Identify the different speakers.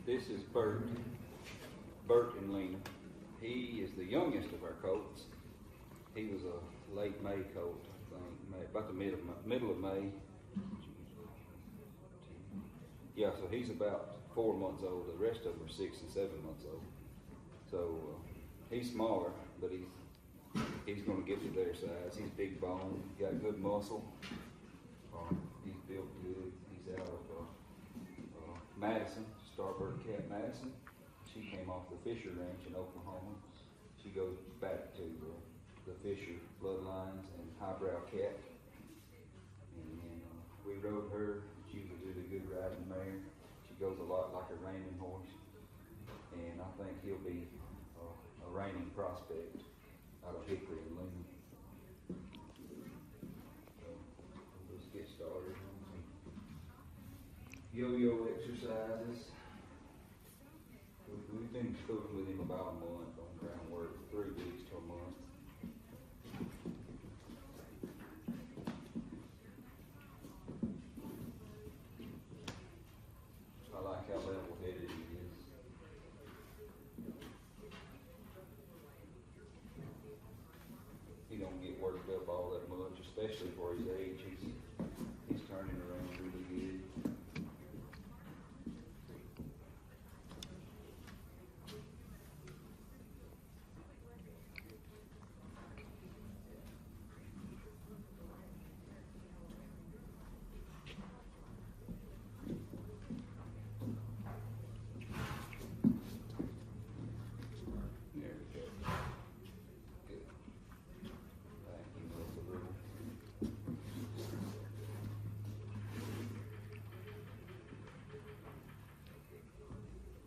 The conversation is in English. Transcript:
Speaker 1: This is Bert, BertnLena. He is the youngest of our colts. He was a late May colt, I think, about the middle of May. Yeah, so he's about 4 months old. The rest of them are 6 and 7 months old. So he's smaller, but he's going to get to their size. He's big bone, got good muscle. He's built good. He's out of Madison, Starbert cat Madison. She came off the Fisher Ranch in Oklahoma. She goes back to the Fisher bloodlines and highbrow cat. And we rode her. She was a really good riding mare. She goes a lot like a reining horse. And I think he'll be a reining prospect out of HickorynLena. So let's get started. Yo-yo exercises. We've been cooking with him about a month.